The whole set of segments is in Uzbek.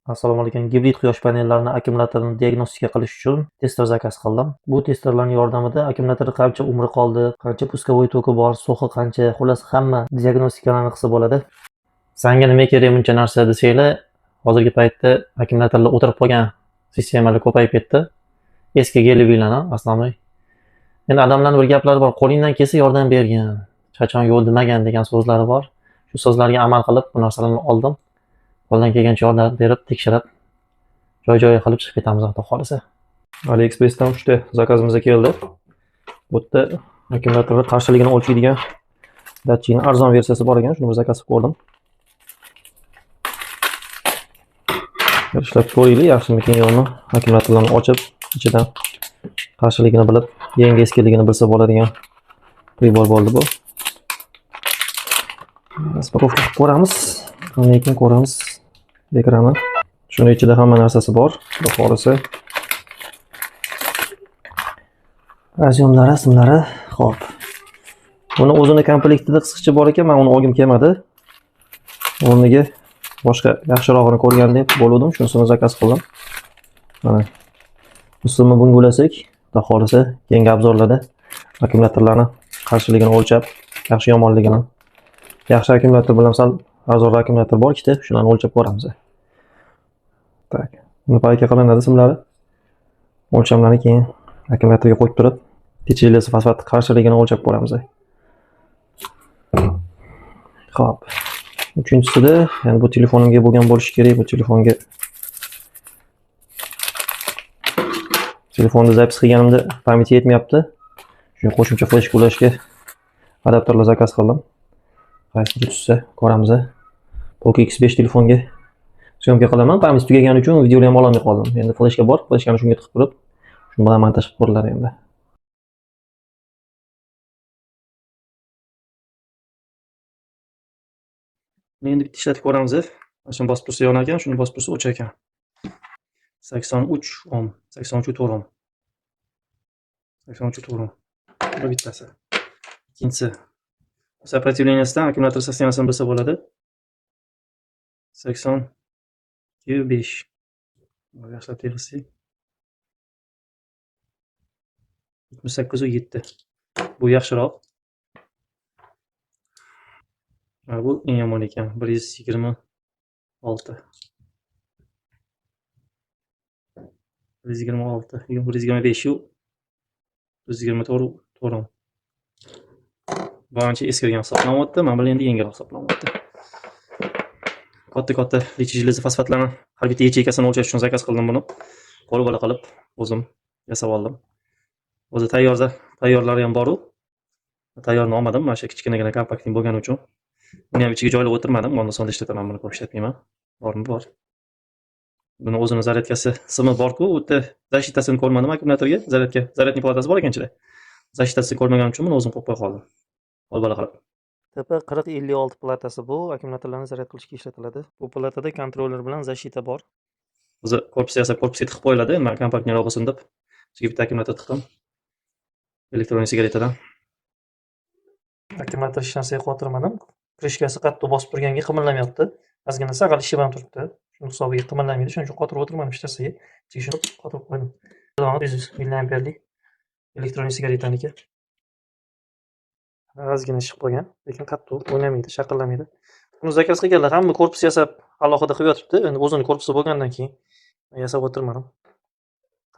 Assalomu alaykum. Gibrid quyosh panellarini akkumulyatorni diagnostika qilish uchun tester zakaz qildim. Bu testerlarning yordamida akkumulyatorda qancha umri qoldi, qancha pусковой toki bor, so'qi qancha, xullas hamma diagnostikalarni qilsa bo'ladi. Sanga nima kerak buncha narsa desanglar, hozirgi paytda akkumulyatorlar o'tirib qolgan sistemalar ko'payib ketdi. Eski gelibiylarni aslomiy. Endi odamlarning bir gaplari bor, qo'lingdan kelsa yordam bergin, qachon yo'l demagan degan so'zlari bor. Shu so'zlarga amal qilib bu narsalarni oldim. Qo'ldan kelgancha yordam berib, tekshirib, joy-joyi qilib chiqib ketamiz, xudo xolisa. AliExpress'dan 3 ta zakazimiz keldi. Bu yerda akkumulyatorning qarshiligini o'lchaydigan datchikning arzon versiyasi bor ekan, shuni bir zakaz qilib ko'rdim. Ishlab ko'raylik, yaxshimikin yo'qmi? Akkumulyatorlarni ochib, ichidan qarshiligini bilib, yangi eskiligini bilsa bo'ladigan pribor bo'ldi bu. Raspakowka qilib ko'ramiz. Qanday ko'ramiz ekrani. Shuni ichida hamma narsasi bor. Xudo xolisa. Raz'yomlari, simlari, xo'p. Buni o'zini komplektida qisqicha bor ekan, men uni olgim kelmadi. O'rniga boshqa yaxshirog'ini ko'rgan deb bo'ldim, shunisini zakaz qildim. Mana. Usulni bunga ulasak, xudo xolisa, keyingi obzorlarda akkumulyatorlarni qarshiligini o'lchab, yaxshi yomonligini. Yaxshi akkumulyator bilan sal arzon akkumulyator bor ikkita, shularni o'lchab ko'ramiz. Tak. Buni payga qilinadi simlari. O'lchamlarni keyin akkumulyatorga qo'yib turib, techilasi fosfat qarshiligini o'lchab ko'ramiz. Xo'p. Uchinchisida, ya'ni bu telefonimga bo'lgan bo'lishi kerak, bu telefonni zapis qilganimda pamyati yetmayapti. Shuni qo'shimcha fleshka ulashga adapterlar zakaz qildim. Qaysi tushsa ko'ramiz. Poco X5 telefonga syomka qilaman. Pamyat tugagani uchun videoni ham ololmay qoldim. Endi fleshka bor, fleshkani shunga tiqib turib, shuni bilan montaj qilib ko'riladi endi. Endi bitta ishlatib ko'ramiz. Shuni bosib tursa yonar ekan, shuni bosib tursa o'char ekan. 83 ohm, 83 ohm. 83 ohm. Bu bittasi. Ikkinchisi sопротивлениесidan akkumulyator sostenasini bilsa bo'ladi. 85. Yaxshilab tersak. 78.7. Bu yaxshiroq. Bu eng yomon ekan. 126. 126, 125 yo'q. 124 ohm. Bu ancha eskirgan hisoblanyapti, men bilan endi yengilroq hisoblanyapti. Katta lichijlisi fosfatlarni har bitta yacheykasini o'lchash uchun zakaz qildim buni. Qo'l-bola qilib o'zim yasab oldim. O'zi tayyorlari ham bor-u. Tayyorni olmadim, mana shu kichkinagina kompaktning bo'lgani uchun. Buni ham ichiga joylab o'tirmadim, ondan so'ng ishlataman, buni ko'p ishlatmayman. Bormi bor. Buni o'zini zaryadkasi simi bor-ku, u yerda zashitasini ko'rmadim akkumulyatorga, zaryadning palatasi bor ekan ichida. Zashitasini ko'rmaganim uchun buni o'zim qo'yib qo'ya qoldim. Qo'l-bola qilib. Tepa 4056 platasi bu, akkumulyatorlarni zaryad qilishga ishlatiladi. Bu platada kontroller bilan zashita bor. O'zi korpus yasab, korpusga tiqib qo'yiladi. Men kompaktniroq bo'lsin deb ichiga bitta akkumulyator tiqdim. Elektronik sigaretadan. Akkumulyator hech narsaga qo'ytirmadim. Krishkasi qattiq bosib turganga qimirlamayapti. Ozgina sag'al ishib ham turibdi. Shuni hisobiga qimirlamaydi. Shuning uchun qo'ytirib o'tirmadim hech narsaga. Ichiga shuni qo'ytirib qo'ydim. 100 mAhlik elektronik sigaretaniki. Ozgina ishib qolgan, lekin qattiq o'ynamaydi, shaqillamaydi. Buni zakaz qilganlar hamma korpus yasab alohida qilib yotibdi. Endi o'zini korpusi bo'lgandan keyin yasab o'tirmadim.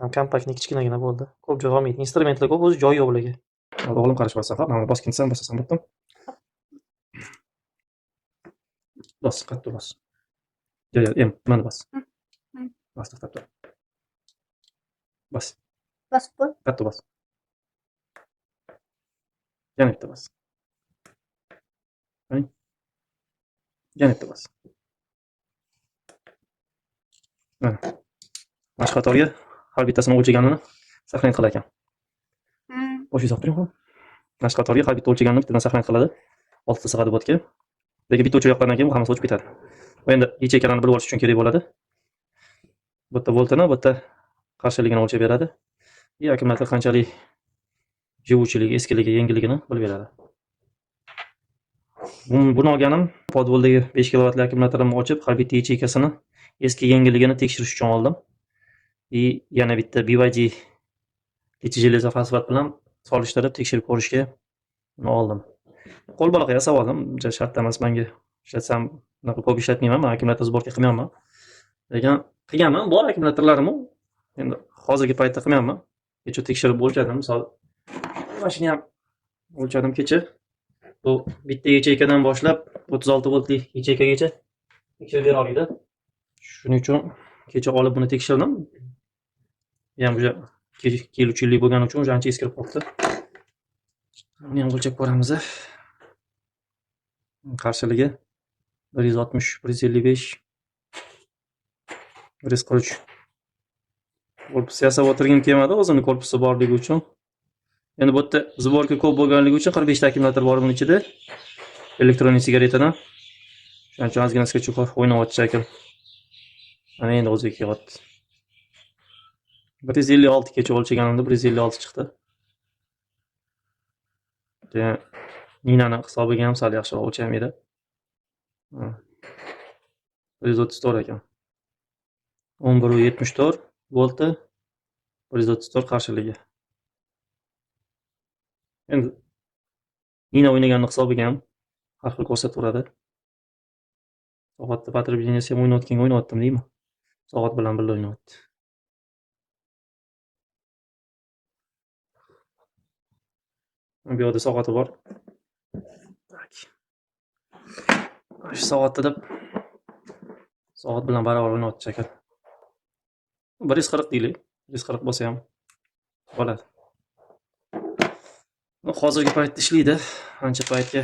Ham kompaktni kichkinagina bo'ldi. Ko'p joy olmaydi. Instrumentlar ko'p, o'zi joyi yo'q bularga. O'g'lim qarashib olsa, xo'p, men bosqinsam, bitdim. Bos, qattiq bos. Yo'q, mana bos. Bos, to'xtab tur. Bos. Bosib qo'y. Qattiq bos. Yana bitta bos. Yana bitta bos. Mana. Boshqa qatorga har bittasini o'lchaganini saqlanib qilar ekan. O'sha hisob turing. Boshqa qatorga har bitta o'lchaganini bittadan saqlanib qiladi. 6 ta sig'adi botga. Lekin bitta o'chirib yoqqandan keyin bu hammasi o'chib ketadi. Bu endi yecheykalarni bilib olish uchun kerak bo'ladi. Bu yerda voltini, bu yerda qarshiligini o'lchab beradi. Akkumulyator qanchalik jivuvchiligi, eskiligi, yangiligini bilib beradi. Buni olganim podvoldagi 5 kilovatli akkumulyatorni ochib, har bitta yacheykasini eski yangiligini tekshirish uchun oldim. Yana bitta BYD necha железо fosfat bilan solishtirib tekshirib ko'rishga oldim. Qo'l baloqqa yasab oldim. Shart emas menga ishlatsam, unaqa ko'p ishlatmayman. Men akkumulyator sborka qilmayapman. Lekin qilganman, bor akkumulyatorlarim. Endi hozirgi paytda qilmayapman. Kecha tekshirib o'lchadim. Misol mashina ham o'lchadim kecha. Bu bitta yacheykadan boshlab 36 voltli yacheykagacha tekshirib bera oladi. Shuning uchun kecha olib buni tekshirdim. Ham o'sha keluvchi yillik bo'lgani uchun o'sha ancha eskirib qolibdi. Buni ham o'lchab ko'ramiz. Qarshiligi 160, 155, 143. Korpus yasab o'tirgim kelmadi, o'zini korpusi borligi uchun. Endi bu yerda zborka ko'p bo'lganligi uchun 45 ta akkumulyator bor buning ichida. Elektronniy sigaretadan. Shuning uchun ozgina sketchuxor o'ynayapti shakl. Mana endi o'ziga kelyapti. 156 kecha o'lchaganimda 156 chiqdi. Ninani hisobiga ham sal yaxshiroq o'lchamaydi. 134 ekan. 11.74 volti 134 qarshiligi. Endi nina o'ynaganni hisobiga ham har xil ko'rsataveradi. Soatda потреблениесі ham o'ynayotganga o'ynayaptim deymi? Soat bilan birga o'ynayapti. Bu yerda soati bor. Tak. Shu soatda deb soat bilan barobar o'ynayapti shakl. 140 deylik. 140 bo'lsa ham bo'ladi. Hozirgi paytda ishlaydi. Ancha paytga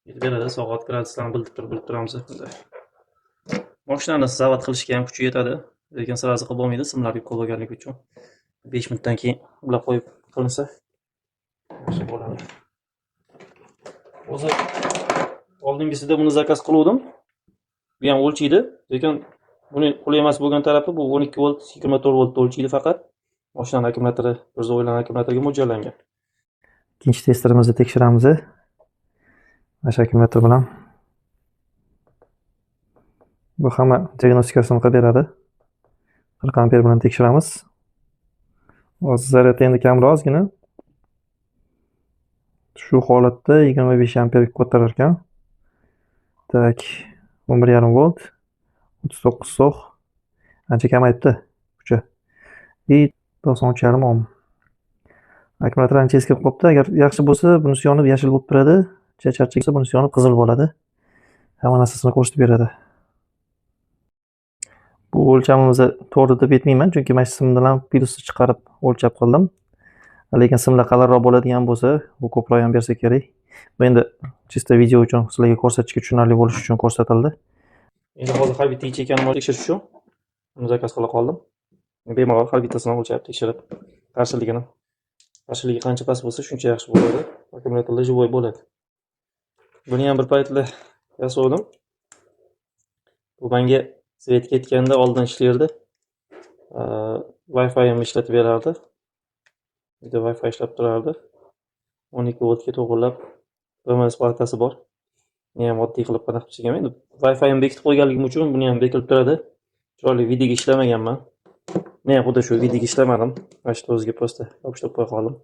yetib beradi. Soat graduslarni bilib turamiz. Mashinani zavod qilishga ham kuchi yetadi. Lekin sirazi qilib bo'lmaydi, simlarga ko'p bo'lganligi uchun. 5 minutdan keyin ular qo'yib qilinsa yaxshi bo'ladi. O'zi oldingisida buni zakaz qildim. Bu ham o'lchaydi, lekin buni qulay emas bo'lgan tarafi bu 12 volt, 24 volt o'lchaydi faqat. Mashinaning akkumulyatori o'zi o'ylangan akkumulyatorga mo'ljallangan. Ikkinchi testerimizni tekshiramiz. Mana akkumulyator bilan bu hamma diagnostikasini qilib beradi. 40 amper bilan tekshiramiz. Hozir zaryad endi kamroq ozgina. Shu holatda 25 amper ko'tarar ekan. Tak, 11,5 volt, 39 so'x. Ancha kamayibdi kuchi. 93,5 ohm. Akkumulyator ancha eskirib qolibdi. Agar yaxshi bo'lsa, bunisi yonib yashil bo'lib turadi. Charchaksa bunisi yonib qizil bo'ladi. Hamma narsasini ko'rsatib beradi. Bu o'lchamimizni to'g'ri deb aytmayman, chunki mana shu sim bilan plyusni chiqarib o'lchab qildim. Lekin simlar qalinroq bo'ladigan bo'lsa, bu ko'proq ham bersa kerak. Bu endi chista video uchun sizlarga ko'rsatishga tushunarli bo'lishi uchun ko'rsatildi. Endi hozir har bitta yacheykani tekshirish uchun uni zakaz qila qoldim. Bemalol har bittasini o'lchab tekshirib, qarshiligi qancha past bo'lsa, shuncha yaxshi bo'ladi. Akkumulyatorlar живой bo'ladi. Buni ham bir paytlar yasovdim. Bu menga svet ketganda oldin ishlardi. Wi-Fi ham ishlatib berardi. Uyda Wi-Fi ishlab turardi. 12 voltga to'g'irlab BMS platasi bor. Buni ham oddiy qilib qanaqa qilishgan. Endi Wi-Fi ham bekitib qo'yganligim uchun buni ham bekilib turadi. Chiroyli videoga ishlamaganman. Men ham xuddi shu videoga ishlamadim. Mana shu o'ziga просто yopishtirib qo'ya qoldim.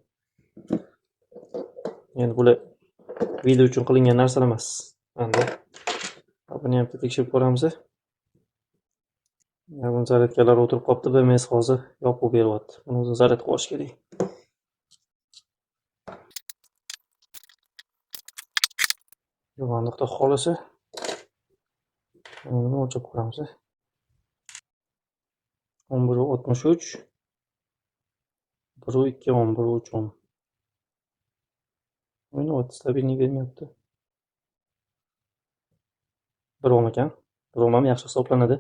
Endi bular video uchun qilingan narsalar emas. Endi buni ham tekshirib ko'ramiz. Buni zaryadkalar o'tirib qolibdi, BMS hozir yopib beryapti. Buni o'zini zaryadga qo'yish kerak. Yo'g'onliqda xolisi. Buni o'lchab ko'ramiz. 11.63 1.2 1.3 ohm. O'ynayapti, stabillik bermayapti. 1 ohm ekan. 1 ohm ham yaxshi hisoblanadi.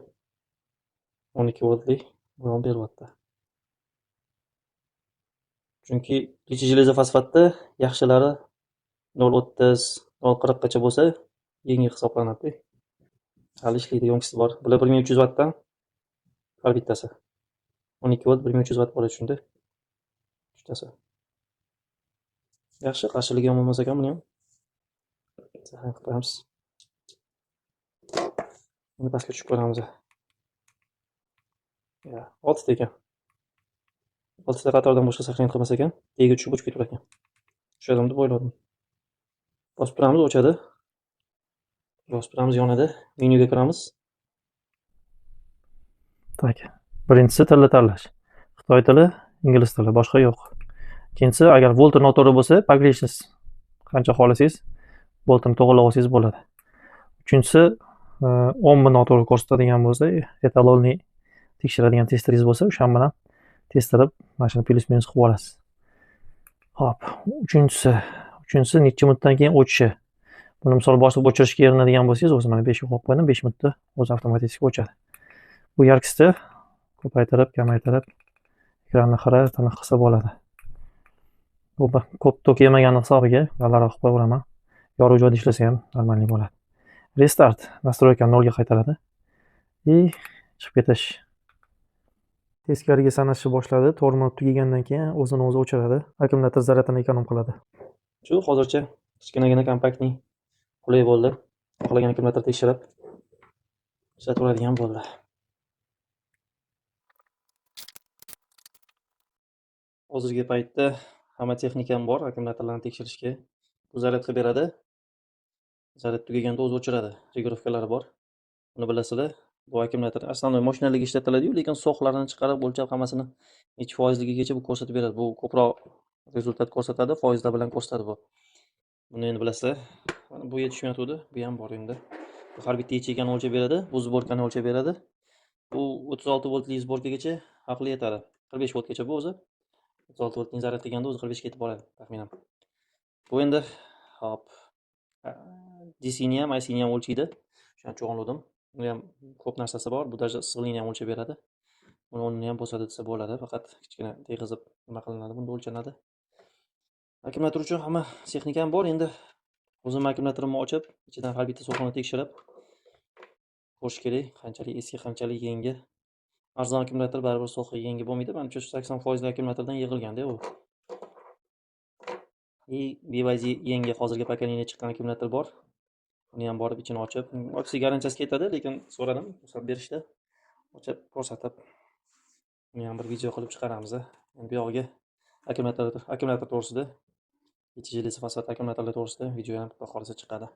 12 voltli 1 ohm beryapti. Chunki lichiy железо fosfatda yaxshilari 0.30, 0.40 gacha bo'lsa, yangi hisoblanadi. Hali ishlaydi, yo'ngisi bor. Bular 1300 wattdan har bittasi. 12 volt 1300 watt bo'ladi shunda. Uchtasi. Yaxshi, qarshiligi ham bo'lmas ekan buni ham. Sahih qilamiz. Buni pastga tushib ko'ramiz. Ya, 6 ta ekan. 6 ta qatordan boshqa saqlanib qolmas ekan. Tagiga tushib o'chib ketar ekan. Tushadimi deb o'yladim. Bosib turamiz, o'chadi. Bosib turamiz, yonadi. Menyuga kiramiz. Tak. Birinchisi tilni tanlash. Xitoy tili, ingliz tili, boshqa yo'q. Ikkinchisi, agar volta noto'g'ri bo'lsa, pogрешность qancha xohlasangiz voltani to'g'irlab olsangiz bo'ladi. Uchinchisi, ohmni noto'g'ri ko'rsatadigan bo'lsa, etalonli tekshiradigan testeringiz bo'lsa, o'sha bilan testtirib, mana shuni plyus minus qilib olasiz. Hop, uchinchisi necha minutdan keyin o'chishi. Buni misol bosib o'chirishga erinadigan bo'lsangiz, o'zi mana 5 ga qo'yib qo'ydim, 5 minutda o'zi avtomatik o'chadi. Bu yarkisni ko'paytirib, kamaytirib, ekranni xira tiniq qilsa bo'ladi. Bu ko'p tok yemagani hisobiga balandroq qilib qo'yaveraman. Yorug' joyda ishlasa ham normalniy bo'ladi. Restart nastroykani 0 ga qaytaradi. Chiqib ketish. Teskariga sanashni boshladi. 4 minut tugagandan keyin o'zini o'zi o'chiradi. Akkumulyator zaryadini ekonom qiladi. Shu hozircha kichkinagina kompaktniy qulay bo'ldi. Xohlagan akkumulyator tekshirib ishlataveradigan bo'ldi. Hozirgi paytda hamma texnikam bor akkumulyatorlarni tekshirishga. Bu zaryad qilib beradi. Zaryad tugaganda o'zi o'chiradi. Regulovkalari bor. Buni bilasizlar. Bu akkumulyator основной moshinaligiga ishlatiladi-yu, lekin so'qlarni chiqarib o'lchab hammasini necha foizligigacha bu ko'rsatib beradi. Bu ko'proq rezultat ko'rsatadi, foizlar bilan ko'rsatadi bu. Buni endi bilasizlar. Bu yetishmayotgandi, bu ham bor endi. Bu har bitta yechigani o'lchab beradi, bu zborkani o'lchab beradi. Bu 36 voltli zborkagacha aqli yetadi. 45 voltgacha bu o'zi. 36 voltning zaryad qilganda o'zi 45 ga yetib boradi, taxminan. Bu endi hop DC-ni ham, AC-ni ham o'lchaydi. Shuni cho'g'inladim. Buni ham ko'p narsasi bor. Bu даже issiqlikni ham o'lchab beradi. Buni o'rnini ham bosadi desa bo'ladi. Faqat kichkina teg'izib nima qilinadi, bunda o'lchanadi. Akkumulyator uchun hamma texnikam bor. Endi o'zim akkumulyatorni ochib, ichidan har bitta so'qini tekshirib ko'rish kerak, qanchalik eski, qanchalik yangi. Arzon akkumulyator baribir so'qi yangi bo'lmaydi. Menimcha 80% akkumulyatordan yig'ilganda u. BYD yangi hozirgi pokoleniya chiqqan akkumulyator bor. Uni ham borib ichini ochib, ochish garantiyasi ketadi, lekin so'radim, ruxsat berishdi. Ochib ko'rsatib, uni ham bir video qilib chiqaramiz. Endi bu yog'iga akkumulyator to'g'risida, 7 jilisi fasad akkumulyatorlar to'g'risida video ham xudo xolisa chiqadi.